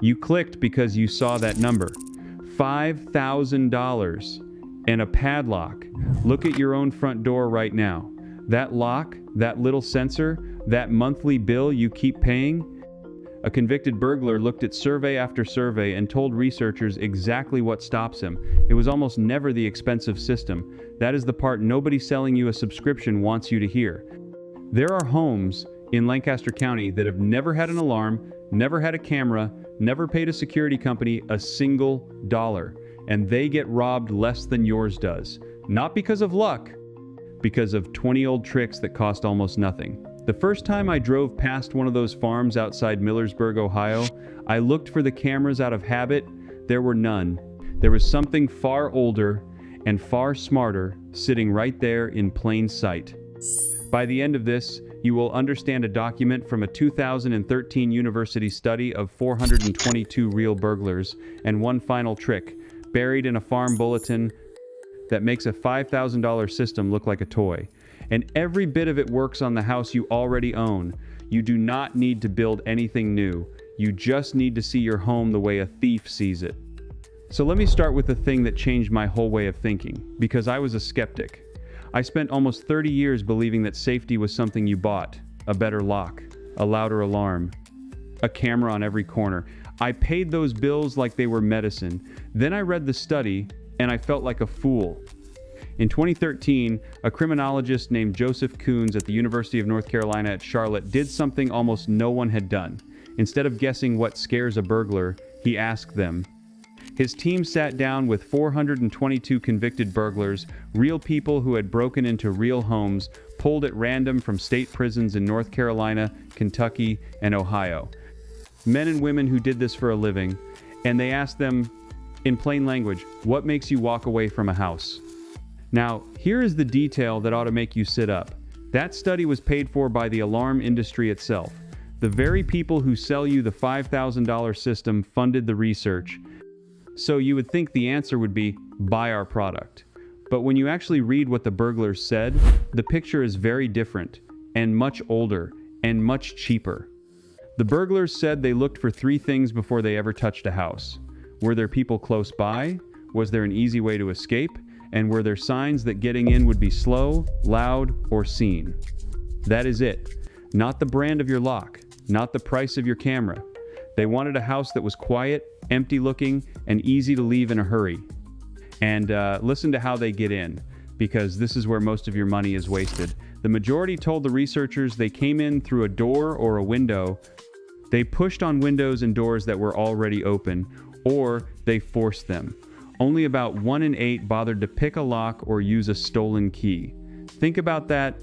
You clicked because you saw that number. $5,000 and a padlock. Look at your own front door right now. That lock, that little sensor, that monthly bill you keep paying. A convicted burglar looked at survey after survey and told researchers exactly what stops him. It was almost never the expensive system. That is the part nobody selling you a subscription wants you to hear. There are homes in Lancaster County that have never had an alarm, never had a camera, never paid a security company a single dollar, and they get robbed less than yours does. Not because of luck, because of 20 old tricks that cost almost nothing. The first time I drove past one of those farms outside Millersburg, Ohio, I looked for the cameras out of habit. There were none. There was something far older and far smarter sitting right there in plain sight. By the end of this, you will understand a document from a 2013 university study of 422 real burglars and one final trick, buried in a farm bulletin that makes a $5,000 system look like a toy. And every bit of it works on the house you already own. You do not need to build anything new. You just need to see your home the way a thief sees it. So let me start with the thing that changed my whole way of thinking, because I was a skeptic. I spent almost 30 years believing that safety was something you bought. A better lock, a louder alarm, a camera on every corner. I paid those bills like they were medicine. Then I read the study, and I felt like a fool. In 2013, a criminologist named Joseph Coons at the University of North Carolina at Charlotte did something almost no one had done. Instead of guessing what scares a burglar, he asked them. His team sat down with 422 convicted burglars, real people who had broken into real homes, pulled at random from state prisons in North Carolina, Kentucky, and Ohio. Men and women who did this for a living, and they asked them, in plain language, what makes you walk away from a house? Now, here is the detail that ought to make you sit up. That study was paid for by the alarm industry itself. The very people who sell you the $5,000 system funded the research. So you would think the answer would be, buy our product. But when you actually read what the burglars said, the picture is very different, and much older, and much cheaper. The burglars said they looked for three things before they ever touched a house. Were there people close by? Was there an easy way to escape? And were there signs that getting in would be slow, loud, or seen? That is it. Not the brand of your lock, not the price of your camera. They wanted a house that was quiet, empty-looking, and easy to leave in a hurry. And listen to how they get in, because this is where most of your money is wasted. The majority told the researchers they came in through a door or a window. They pushed on windows and doors that were already open, or they forced them. Only about 1 in 8 bothered to pick a lock or use a stolen key. Think about that.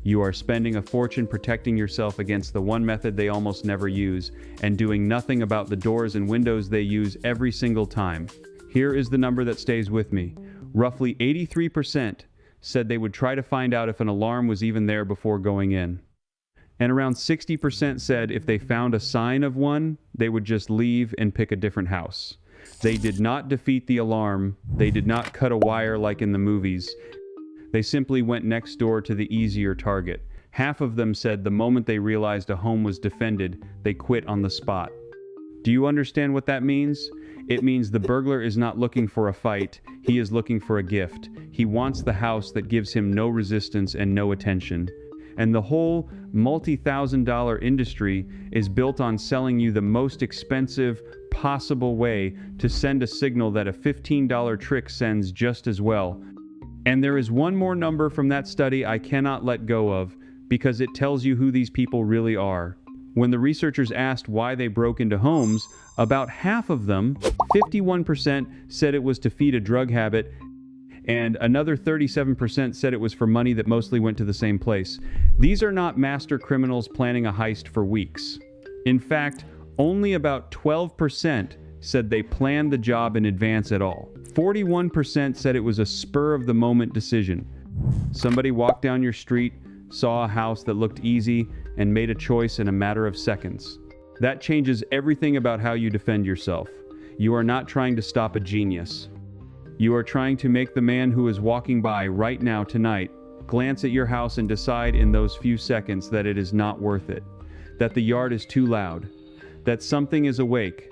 You are spending a fortune protecting yourself against the one method they almost never use, and doing nothing about the doors and windows they use every single time. Here is the number that stays with me. Roughly 83% said they would try to find out if an alarm was even there before going in. And around 60% said if they found a sign of one, they would just leave and pick a different house. They did not defeat the alarm. They did not cut a wire like in the movies. They simply went next door to the easier target. Half of them said the moment they realized a home was defended, they quit on the spot. Do you understand what that means? It means the burglar is not looking for a fight. He is looking for a gift. He wants the house that gives him no resistance and no attention. And the whole multi-thousand-dollar industry is built on selling you the most expensive possible way to send a signal that a $15 trick sends just as well. And there is one more number from that study I cannot let go of, because it tells you who these people really are. When the researchers asked why they broke into homes, about half of them, 51%, said it was to feed a drug habit, and another 37% said it was for money that mostly went to the same place. These are not master criminals planning a heist for weeks. In fact, only about 12% said they planned the job in advance at all. 41% said it was a spur-of-the-moment decision. Somebody walked down your street, saw a house that looked easy, and made a choice in a matter of seconds. That changes everything about how you defend yourself. You are not trying to stop a genius. You are trying to make the man who is walking by right now tonight glance at your house and decide in those few seconds that it is not worth it, that the yard is too loud, that something is awake,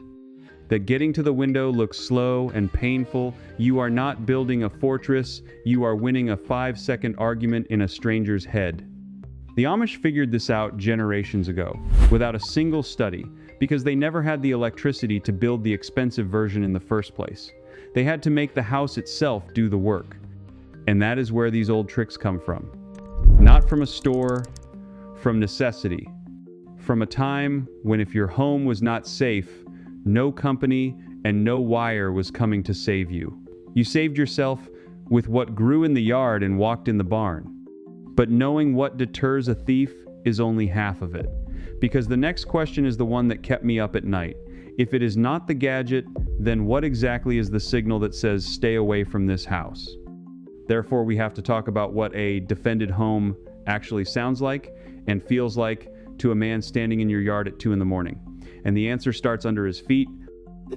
that getting to the window looks slow and painful. You are not building a fortress, you are winning a 5-second argument in a stranger's head. The Amish figured this out generations ago, without a single study, because they never had the electricity to build the expensive version in the first place. They had to make the house itself do the work. And that is where these old tricks come from. Not from a store, from necessity. From a time when if your home was not safe, no company and no wire was coming to save you. You saved yourself with what grew in the yard and walked in the barn. But knowing what deters a thief is only half of it. Because the next question is the one that kept me up at night. If it is not the gadget, then what exactly is the signal that says stay away from this house? Therefore, we have to talk about what a defended home actually sounds like and feels like to a man standing in your yard at 2 in the morning. And the answer starts under his feet.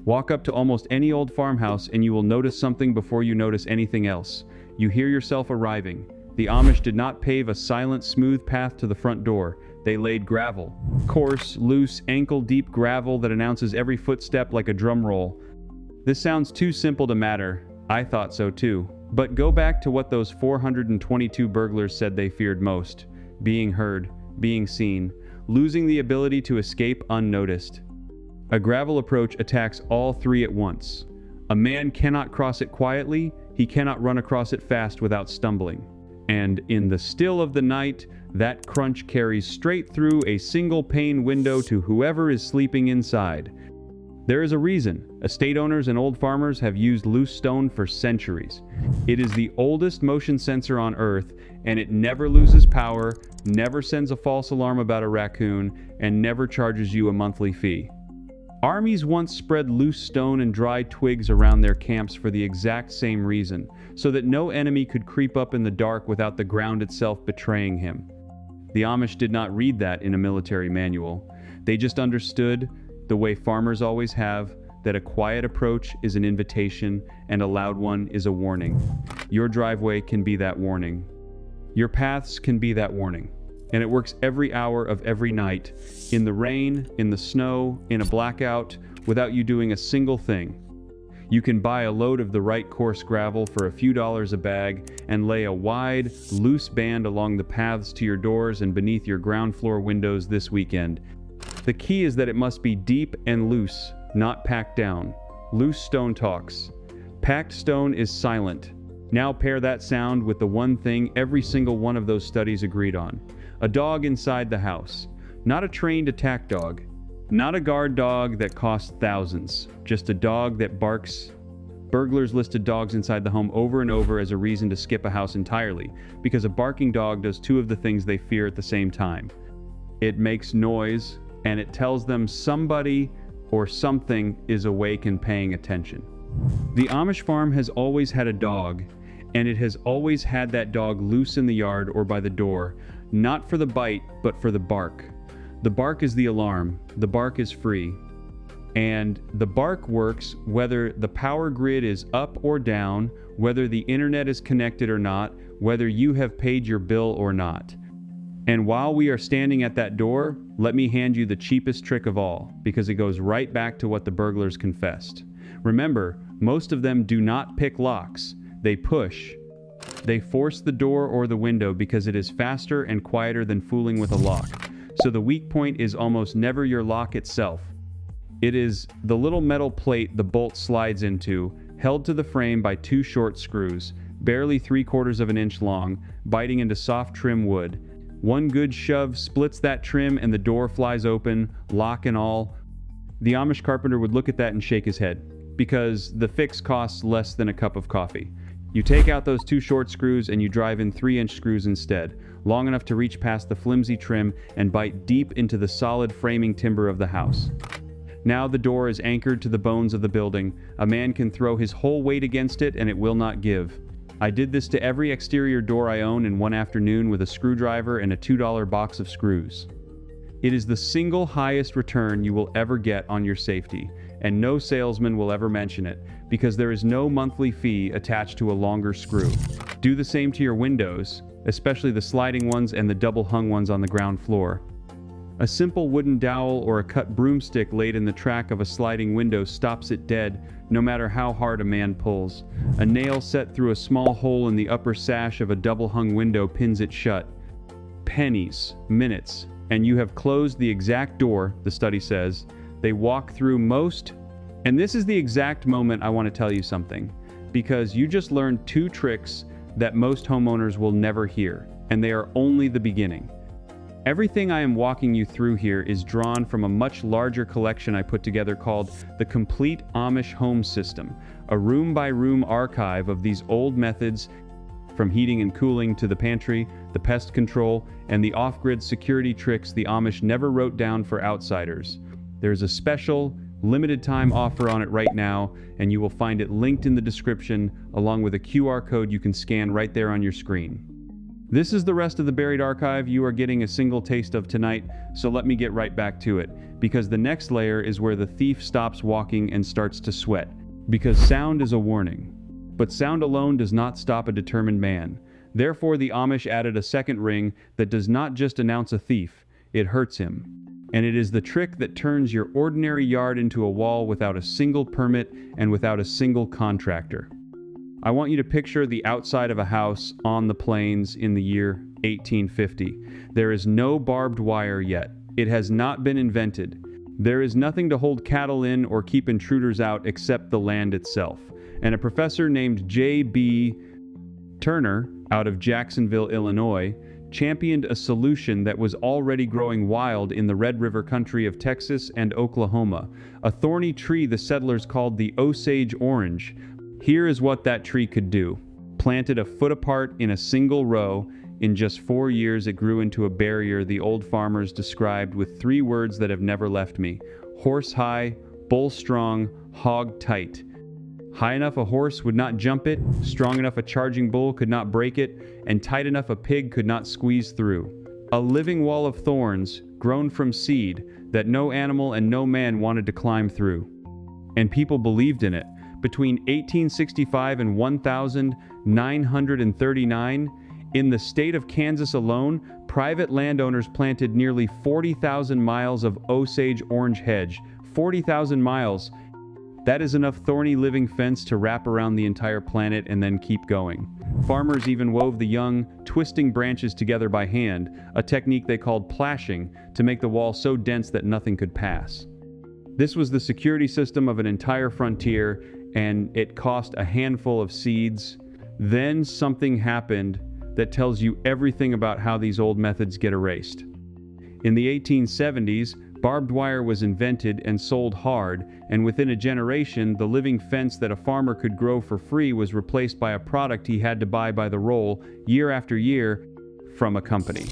Walk up to almost any old farmhouse and you will notice something before you notice anything else. You hear yourself arriving. The Amish did not pave a silent, smooth path to the front door. They laid gravel. Coarse, loose, ankle-deep gravel that announces every footstep like a drum roll. This sounds too simple to matter. I thought so too. But go back to what those 422 burglars said they feared most. Being heard, being seen, losing the ability to escape unnoticed. A gravel approach attacks all three at once. A man cannot cross it quietly, he cannot run across it fast without stumbling. And in the still of the night, that crunch carries straight through a single-pane window to whoever is sleeping inside. There is a reason. Estate owners and old farmers have used loose stone for centuries. It is the oldest motion sensor on Earth, and it never loses power, never sends a false alarm about a raccoon, and never charges you a monthly fee. Armies once spread loose stone and dry twigs around their camps for the exact same reason, so that no enemy could creep up in the dark without the ground itself betraying him. The Amish did not read that in a military manual. They just understood, the way farmers always have, that a quiet approach is an invitation and a loud one is a warning. Your driveway can be that warning. Your paths can be that warning. And it works every hour of every night, in the rain, in the snow, in a blackout, without you doing a single thing. You can buy a load of the right coarse gravel for a few dollars a bag and lay a wide, loose band along the paths to your doors and beneath your ground floor windows this weekend. The key is that it must be deep and loose, not packed down. Loose stone talks. Packed stone is silent. Now pair that sound with the one thing every single one of those studies agreed on. A dog inside the house. Not a trained attack dog. Not a guard dog that costs thousands. Just a dog that barks. Burglars listed dogs inside the home over and over as a reason to skip a house entirely, because a barking dog does two of the things they fear at the same time. It makes noise, and it tells them somebody or something is awake and paying attention. The Amish farm has always had a dog, and it has always had that dog loose in the yard or by the door, not for the bite, but for the bark. The bark is the alarm. The bark is free. And the bark works whether the power grid is up or down, whether the internet is connected or not, whether you have paid your bill or not. And while we are standing at that door, let me hand you the cheapest trick of all, because it goes right back to what the burglars confessed. Remember, most of them do not pick locks. They push. They force the door or the window because it is faster and quieter than fooling with a lock. So the weak point is almost never your lock itself. It is the little metal plate the bolt slides into, held to the frame by two short screws, barely 3/4 of an inch long, biting into soft trim wood. One good shove splits that trim and the door flies open, lock and all. The Amish carpenter would look at that and shake his head, because the fix costs less than a cup of coffee. You take out those two short screws and you drive in 3-inch screws instead, long enough to reach past the flimsy trim and bite deep into the solid framing timber of the house. Now the door is anchored to the bones of the building. A man can throw his whole weight against it and it will not give. I did this to every exterior door I own in one afternoon with a screwdriver and a $2 box of screws. It is the single highest return you will ever get on your safety, and no salesman will ever mention it, because there is no monthly fee attached to a longer screw. Do the same to your windows, especially the sliding ones and the double hung ones on the ground floor. A simple wooden dowel or a cut broomstick laid in the track of a sliding window stops it dead, no matter how hard a man pulls. A nail set through a small hole in the upper sash of a double-hung window pins it shut. Pennies, minutes, and you have closed the exact door, the study says, they walk through most. And this is the exact moment I want to tell you something, because you just learned 2 tricks that most homeowners will never hear, and they are only the beginning. Everything I am walking you through here is drawn from a much larger collection I put together called the Complete Amish Home System, a room-by-room archive of these old methods, from heating and cooling to the pantry, the pest control, and the off-grid security tricks the Amish never wrote down for outsiders. There's a special, limited-time offer on it right now, and you will find it linked in the description, along with a QR code you can scan right there on your screen. This is the rest of the buried archive you are getting a single taste of tonight, so let me get right back to it, because the next layer is where the thief stops walking and starts to sweat, because sound is a warning. But sound alone does not stop a determined man. Therefore, the Amish added a second ring that does not just announce a thief, it hurts him. And it is the trick that turns your ordinary yard into a wall without a single permit and without a single contractor. I want you to picture the outside of a house on the plains in the year 1850. There is no barbed wire yet. It has not been invented. There is nothing to hold cattle in or keep intruders out except the land itself. And a professor named J.B. Turner, out of Jacksonville, Illinois, championed a solution that was already growing wild in the Red River country of Texas and Oklahoma, a thorny tree the settlers called the Osage orange. Here is what that tree could do. Planted a foot apart in a single row, in just 4 years it grew into a barrier the old farmers described with 3 words that have never left me: horse high, bull strong, hog tight. High enough a horse would not jump it, strong enough a charging bull could not break it, and tight enough a pig could not squeeze through. A living wall of thorns, grown from seed, that no animal and no man wanted to climb through. And people believed in it. Between 1865 and 1939, in the state of Kansas alone, private landowners planted nearly 40,000 miles of Osage orange hedge. 40,000 miles. That is enough thorny living fence to wrap around the entire planet and then keep going. Farmers even wove the young, twisting branches together by hand, a technique they called plashing, to make the wall so dense that nothing could pass. This was the security system of an entire frontier, and it cost a handful of seeds. Then something happened that tells you everything about how these old methods get erased. In the 1870s, barbed wire was invented and sold hard, and within a generation, the living fence that a farmer could grow for free was replaced by a product he had to buy by the roll, year after year, from a company.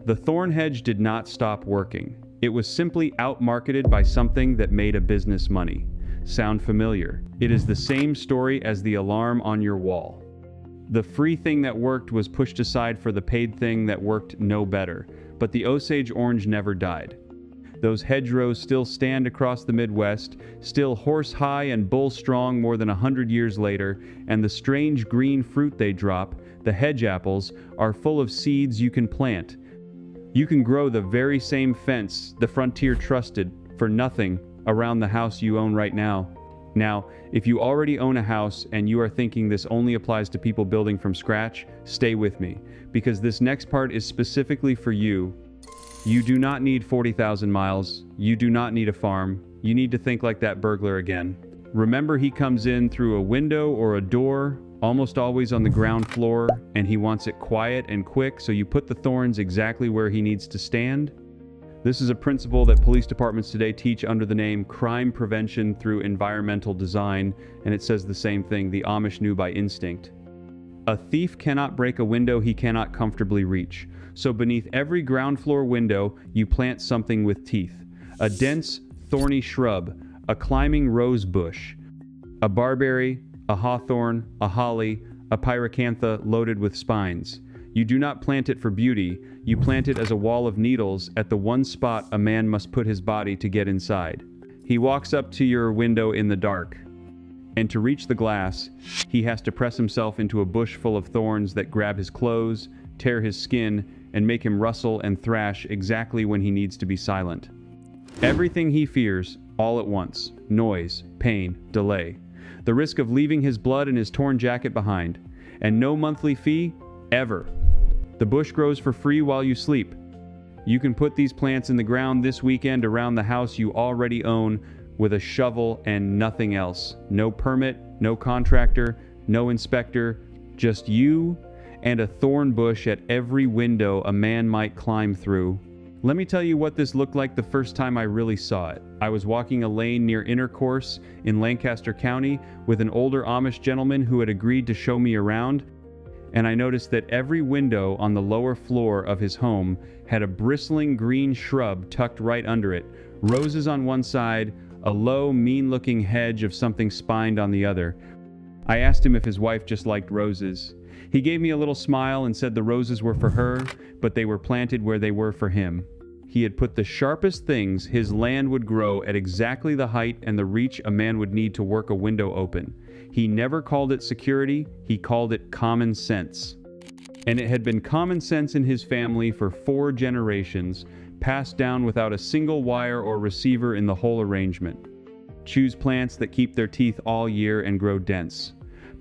The thorn hedge did not stop working. It was simply outmarketed by something that made a business money. Sound familiar? It is the same story as the alarm on your wall. The free thing that worked was pushed aside for the paid thing that worked no better, but the Osage orange never died. Those hedgerows still stand across the Midwest, still horse-high and bull-strong more than 100 years later, and the strange green fruit they drop, the hedge apples, are full of seeds you can plant. You can grow the very same fence the frontier trusted for nothing around the house you own right now. Now, if you already own a house and you are thinking this only applies to people building from scratch, stay with me, because this next part is specifically for you. You do not need 40,000 miles. You do not need a farm. You need to think like that burglar again. Remember, he comes in through a window or a door, almost always on the ground floor, and he wants it quiet and quick, so you put the thorns exactly where he needs to stand. This is a principle that police departments today teach under the name crime prevention through environmental design, and it says the same thing the Amish knew by instinct. A thief cannot break a window he cannot comfortably reach. So beneath every ground floor window, you plant something with teeth. A dense, thorny shrub, a climbing rose bush, a barberry, a hawthorn, a holly, a pyracantha loaded with spines. You do not plant it for beauty, you plant it as a wall of needles at the one spot a man must put his body to get inside. He walks up to your window in the dark, and to reach the glass, he has to press himself into a bush full of thorns that grab his clothes, tear his skin, and make him rustle and thrash exactly when he needs to be silent. Everything he fears, all at once: noise, pain, delay. The risk of leaving his blood and his torn jacket behind. And no monthly fee, ever. The bush grows for free while you sleep. You can put these plants in the ground this weekend around the house you already own with a shovel and nothing else. No permit, no contractor, no inspector, just you and a thorn bush at every window a man might climb through. Let me tell you what this looked like the first time I really saw it. I was walking a lane near Intercourse in Lancaster County with an older Amish gentleman who had agreed to show me around, and I noticed that every window on the lower floor of his home had a bristling green shrub tucked right under it, roses on one side, a low, mean-looking hedge of something spined on the other. I asked him if his wife just liked roses. He gave me a little smile and said the roses were for her, but they were planted where they were for him. He had put the sharpest things his land would grow at exactly the height and the reach a man would need to work a window open. He never called it security, he called it common sense. And it had been common sense in his family for 4 generations, passed down without a single wire or receiver in the whole arrangement. Choose plants that keep their teeth all year and grow dense.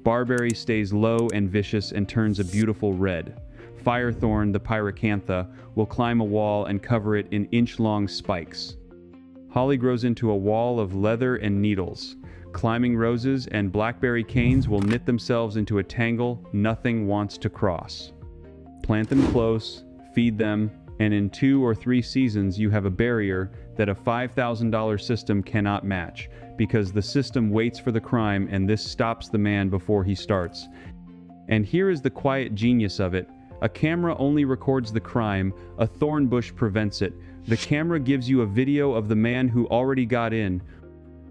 Barberry stays low and vicious and turns a beautiful red. Firethorn, the pyracantha, will climb a wall and cover it in inch-long spikes. Holly grows into a wall of leather and needles. Climbing roses and blackberry canes will knit themselves into a tangle nothing wants to cross. Plant them close, feed them, and in 2 or 3 seasons you have a barrier that a $5,000 system cannot match, because the system waits for the crime and this stops the man before he starts. And here is the quiet genius of it. A camera only records the crime, a thorn bush prevents it. The camera gives you a video of the man who already got in.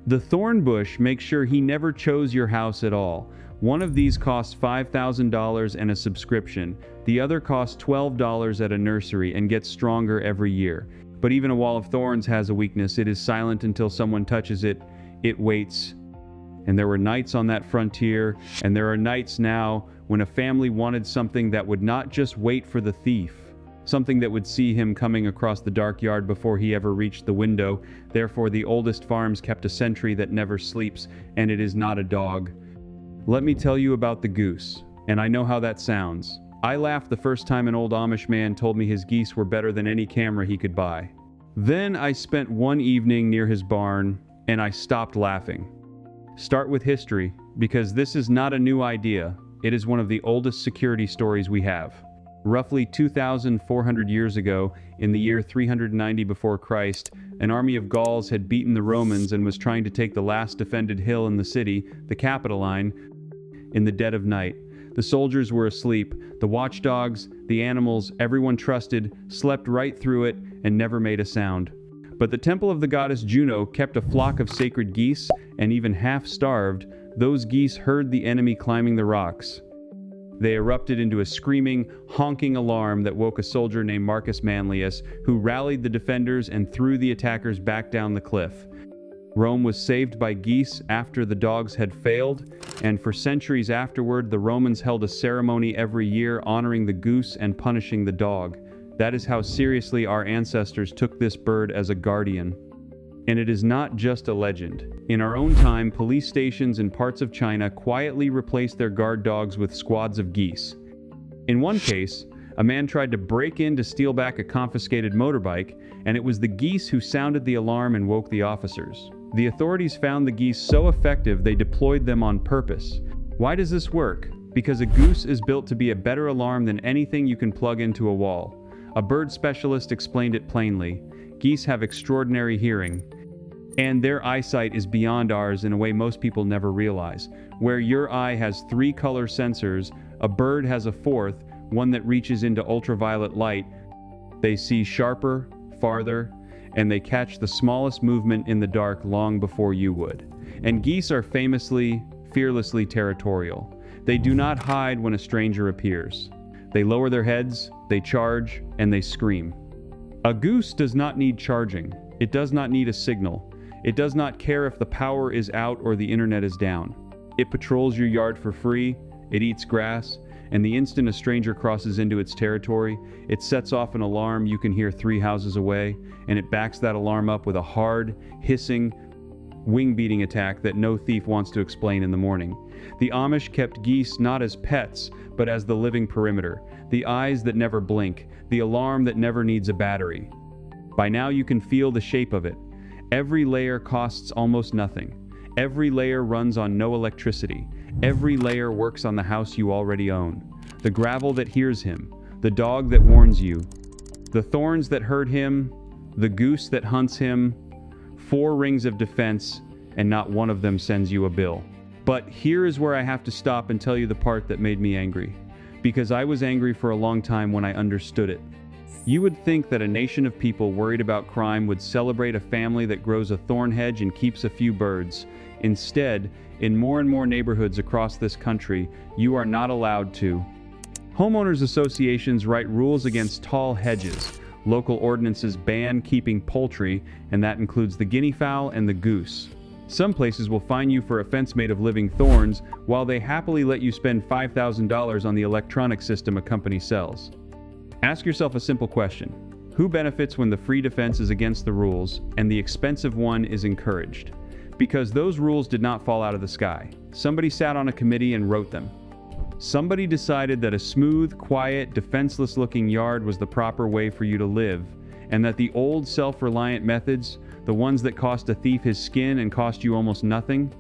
The thorn bush makes sure he never chose your house at all. One of these costs $5,000 and a subscription. The other costs $12 at a nursery and gets stronger every year. But even a wall of thorns has a weakness. It is silent until someone touches it. It waits. And there were nights on that frontier, and there are nights now when a family wanted something that would not just wait for the thief, something that would see him coming across the dark yard before he ever reached the window. Therefore, the oldest farms kept a sentry that never sleeps, and it is not a dog. Let me tell you about the goose, and I know how that sounds. I laughed the first time an old Amish man told me his geese were better than any camera he could buy. Then I spent one evening near his barn, and I stopped laughing. Start with history, because this is not a new idea. It is one of the oldest security stories we have. Roughly 2,400 years ago, in the year 390 before Christ, an army of Gauls had beaten the Romans and was trying to take the last defended hill in the city, the Capitoline, in the dead of night. The soldiers were asleep. The watchdogs, the animals, everyone trusted, slept right through it and never made a sound. But the temple of the goddess Juno kept a flock of sacred geese, and even half-starved, those geese heard the enemy climbing the rocks. They erupted into a screaming, honking alarm that woke a soldier named Marcus Manlius, who rallied the defenders and threw the attackers back down the cliff. Rome was saved by geese after the dogs had failed, and for centuries afterward, the Romans held a ceremony every year honoring the goose and punishing the dog. That is how seriously our ancestors took this bird as a guardian. And it is not just a legend. In our own time, police stations in parts of China quietly replaced their guard dogs with squads of geese. In one case, a man tried to break in to steal back a confiscated motorbike, and it was the geese who sounded the alarm and woke the officers. The authorities found the geese so effective they deployed them on purpose. Why does this work? Because a goose is built to be a better alarm than anything you can plug into a wall. A bird specialist explained it plainly. Geese have extraordinary hearing, and their eyesight is beyond ours in a way most people never realize. Where your eye has 3 color sensors, a bird has a 4th, one that reaches into ultraviolet light. They see sharper, farther, and they catch the smallest movement in the dark long before you would. And geese are famously, fearlessly territorial. They do not hide when a stranger appears. They lower their heads, they charge, and they scream. A goose does not need charging. It does not need a signal. It does not care if the power is out or the internet is down. It patrols your yard for free, it eats grass, and the instant a stranger crosses into its territory, it sets off an alarm you can hear 3 houses away, and it backs that alarm up with a hard, hissing, wing-beating attack that no thief wants to explain in the morning. The Amish kept geese not as pets, but as the living perimeter, the eyes that never blink, the alarm that never needs a battery. By now you can feel the shape of it. Every layer costs almost nothing. Every layer runs on no electricity. Every layer works on the house you already own. The gravel that hears him, the dog that warns you, the thorns that hurt him, the goose that hunts him, 4 rings of defense, and not one of them sends you a bill. But here is where I have to stop and tell you the part that made me angry. Because I was angry for a long time when I understood it. You would think that a nation of people worried about crime would celebrate a family that grows a thorn hedge and keeps a few birds. Instead, in more and more neighborhoods across this country, you are not allowed to. Homeowners associations write rules against tall hedges. Local ordinances ban keeping poultry, and that includes the guinea fowl and the goose. Some places will fine you for a fence made of living thorns, while they happily let you spend $5,000 on the electronic system a company sells. Ask yourself a simple question. Who benefits when the free defense is against the rules, and the expensive one is encouraged? Because those rules did not fall out of the sky. Somebody sat on a committee and wrote them. Somebody decided that a smooth, quiet, defenseless-looking yard was the proper way for you to live, and that the old self-reliant methods, the ones that cost a thief his skin and cost you almost nothing,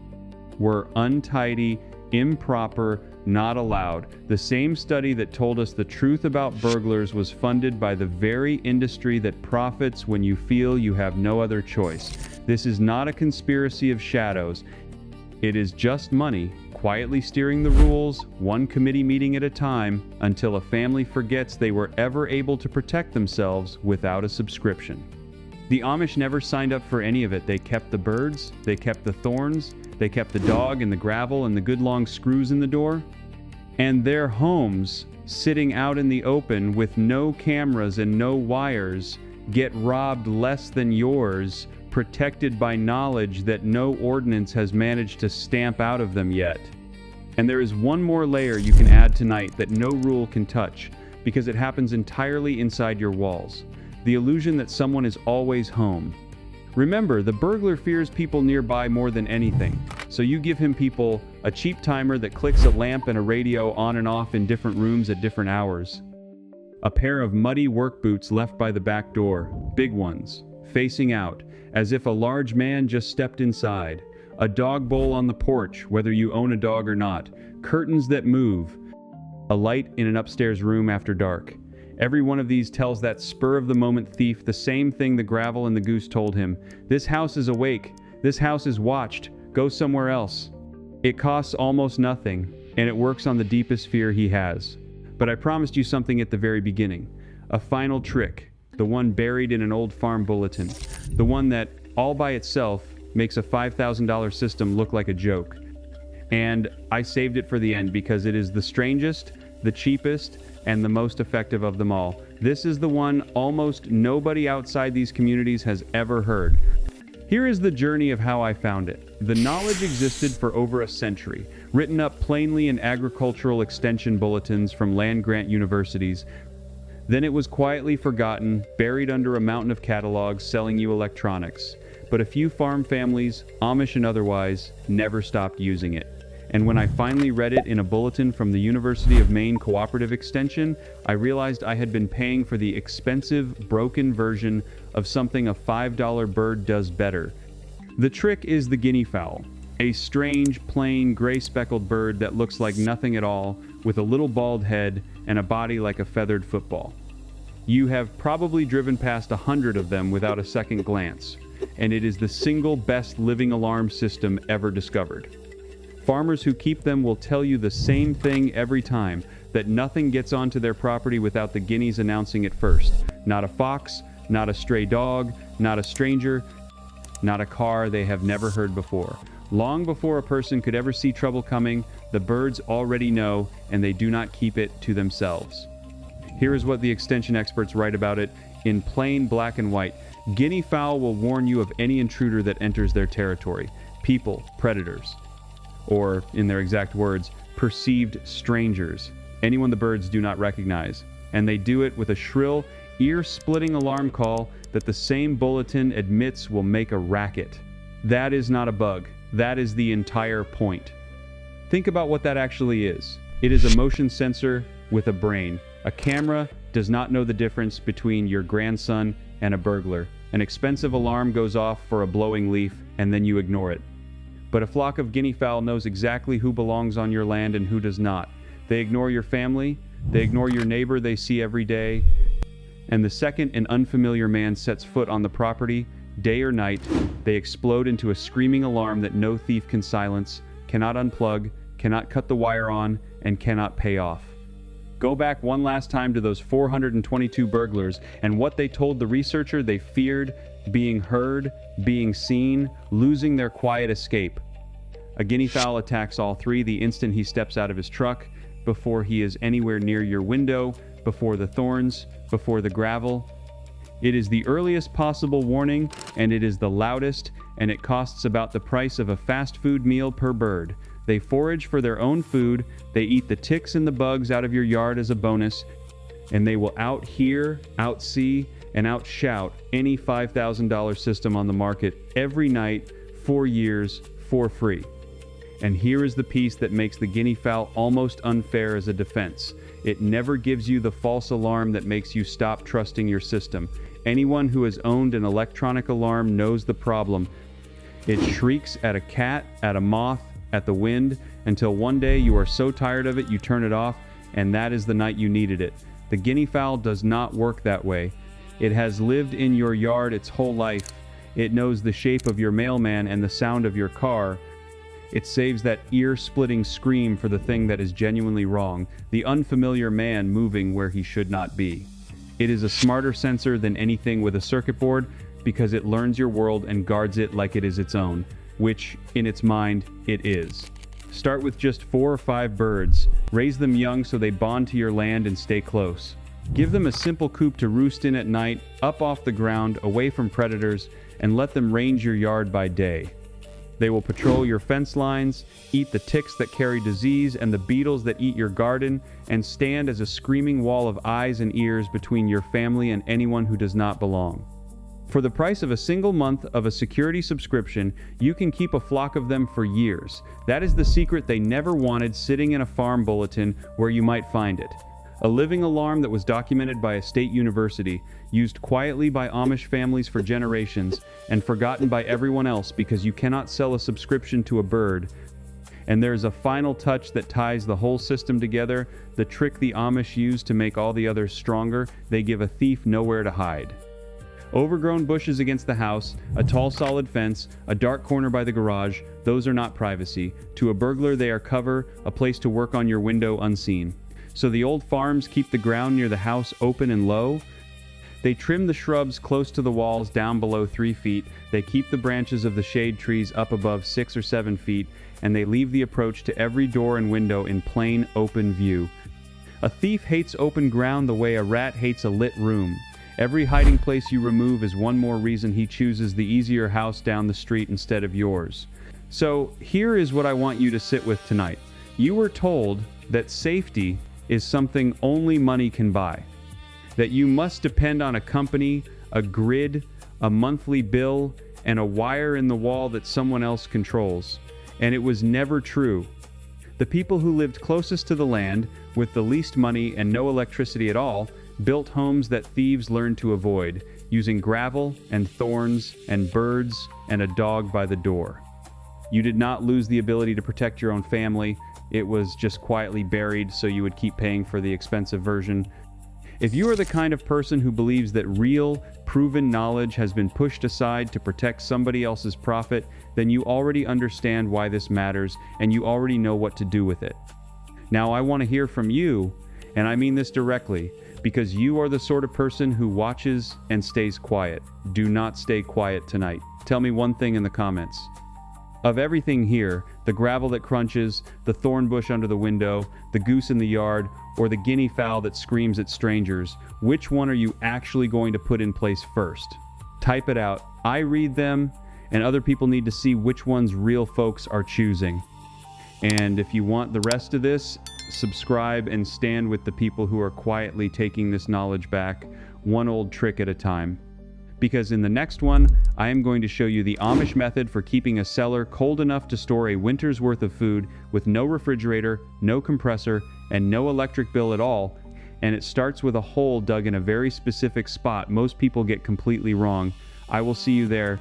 were untidy, improper, not allowed. The same study that told us the truth about burglars was funded by the very industry that profits when you feel you have no other choice. This is not a conspiracy of shadows. It is just money, quietly steering the rules, one committee meeting at a time, until a family forgets they were ever able to protect themselves without a subscription. The Amish never signed up for any of it. They kept the birds, they kept the thorns, they kept the dog and the gravel and the good long screws in the door. And their homes, sitting out in the open with no cameras and no wires, get robbed less than yours, protected by knowledge that no ordinance has managed to stamp out of them yet. And there is one more layer you can add tonight that no rule can touch, because it happens entirely inside your walls. The illusion that someone is always home. Remember, the burglar fears people nearby more than anything, so you give him people a cheap timer that clicks a lamp and a radio on and off in different rooms at different hours. A pair of muddy work boots left by the back door, big ones, facing out, as if a large man just stepped inside. A dog bowl on the porch, whether you own a dog or not. Curtains that move. A light in an upstairs room after dark. Every one of these tells that spur-of-the-moment thief the same thing the gravel and the goose told him. This house is awake. This house is watched. Go somewhere else. It costs almost nothing, and it works on the deepest fear he has. But I promised you something at the very beginning. A final trick. The one buried in an old farm bulletin. The one that, all by itself, makes a $5,000 system look like a joke. And I saved it for the end because it is the strangest, the cheapest, and the most effective of them all. This is the one almost nobody outside these communities has ever heard. Here is the journey of how I found it. The knowledge existed for over a century, written up plainly in agricultural extension bulletins from land-grant universities. Then it was quietly forgotten, buried under a mountain of catalogs selling you electronics. But a few farm families, Amish and otherwise, never stopped using it. And when I finally read it in a bulletin from the University of Maine Cooperative Extension, I realized I had been paying for the expensive, broken version of something a $5 bird does better. The trick is the guinea fowl, a strange, plain, gray-speckled bird that looks like nothing at all, with a little bald head and a body like a feathered football. You have probably driven past 100 of them without a second glance, and it is the single best living alarm system ever discovered. Farmers who keep them will tell you the same thing every time, that nothing gets onto their property without the guineas announcing it first. Not a fox, not a stray dog, not a stranger, not a car they have never heard before. Long before a person could ever see trouble coming, the birds already know, and they do not keep it to themselves. Here is what the extension experts write about it in plain black and white. Guinea fowl will warn you of any intruder that enters their territory. People, predators. Or, in their exact words, perceived strangers. anyone the birds do not recognize, and they do it with a shrill, ear-splitting alarm call that the same bulletin admits will make a racket. That is not a bug. That is the entire point. Think about what that actually is. It is a motion sensor with a brain. A camera does not know the difference between your grandson and a burglar. An expensive alarm goes off for a blowing leaf, and then you ignore it. But a flock of guinea fowl knows exactly who belongs on your land and who does not. They ignore your family, they ignore your neighbor they see every day, and the second an unfamiliar man sets foot on the property, day or night, they explode into a screaming alarm that no thief can silence, cannot unplug, cannot cut the wire on, and cannot pay off. Go back one last time to those 422 burglars and what they told the researcher they feared: being heard, being seen, losing their quiet escape. A guinea fowl attacks all three the instant he steps out of his truck, before he is anywhere near your window, before the thorns, before the gravel. It is the earliest possible warning, and it is the loudest, and it costs about the price of a fast food meal per bird. They forage for their own food, they eat the ticks and the bugs out of your yard as a bonus, and they will out-hear, out-see, and out-shout any $5,000 system on the market every night, for years, for free. And here is the piece that makes the guinea fowl almost unfair as a defense. It never gives you the false alarm that makes you stop trusting your system. Anyone who has owned an electronic alarm knows the problem. It shrieks at a cat, at a moth, at the wind, until one day you are so tired of it you turn it off, and that is the night you needed it. The guinea fowl does not work that way. It has lived in your yard its whole life. It knows the shape of your mailman and the sound of your car. It saves that ear-splitting scream for the thing that is genuinely wrong, the unfamiliar man moving where he should not be. It is a smarter sensor than anything with a circuit board because it learns your world and guards it like it is its own, which, in its mind, it is. Start with just 4 or 5 birds. Raise them young so they bond to your land and stay close. Give them a simple coop to roost in at night, up off the ground, away from predators, and let them range your yard by day. They will patrol your fence lines, eat the ticks that carry disease and the beetles that eat your garden, and stand as a screaming wall of eyes and ears between your family and anyone who does not belong. For the price of a single month of a security subscription, you can keep a flock of them for years. That is the secret they never wanted sitting in a farm bulletin where you might find it. A living alarm that was documented by a state university, used quietly by Amish families for generations, and forgotten by everyone else because you cannot sell a subscription to a bird. And there's a final touch that ties the whole system together, the trick the Amish use to make all the others stronger: they give a thief nowhere to hide. Overgrown bushes against the house, a tall solid fence, a dark corner by the garage, those are not privacy. To a burglar they are cover, a place to work on your window unseen. So the old farms keep the ground near the house open and low. They trim the shrubs close to the walls down below 3 feet, they keep the branches of the shade trees up above 6 or 7 feet, and they leave the approach to every door and window in plain, open view. A thief hates open ground the way a rat hates a lit room. Every hiding place you remove is one more reason he chooses the easier house down the street instead of yours. So here is what I want you to sit with tonight. You were told that safety is something only money can buy. That you must depend on a company, a grid, a monthly bill, and a wire in the wall that someone else controls. And it was never true. The people who lived closest to the land, with the least money and no electricity at all, built homes that thieves learned to avoid, using gravel and thorns and birds and a dog by the door. You did not lose the ability to protect your own family. It was just quietly buried so you would keep paying for the expensive version. If you are the kind of person who believes that real, proven knowledge has been pushed aside to protect somebody else's profit, then you already understand why this matters and you already know what to do with it. Now I want to hear from you, and I mean this directly, because you are the sort of person who watches and stays quiet. Do not stay quiet tonight. Tell me one thing in the comments. Of everything here, the gravel that crunches, the thorn bush under the window, the goose in the yard, or the guinea fowl that screams at strangers, which one are you actually going to put in place first? Type it out. I read them, and other people need to see which ones real folks are choosing. And if you want the rest of this, subscribe, and stand with the people who are quietly taking this knowledge back, one old trick at a time. Because in the next one, I am going to show you the Amish method for keeping a cellar cold enough to store a winter's worth of food with no refrigerator, no compressor, and no electric bill at all. And it starts with a hole dug in a very specific spot most people get completely wrong. I will see you there.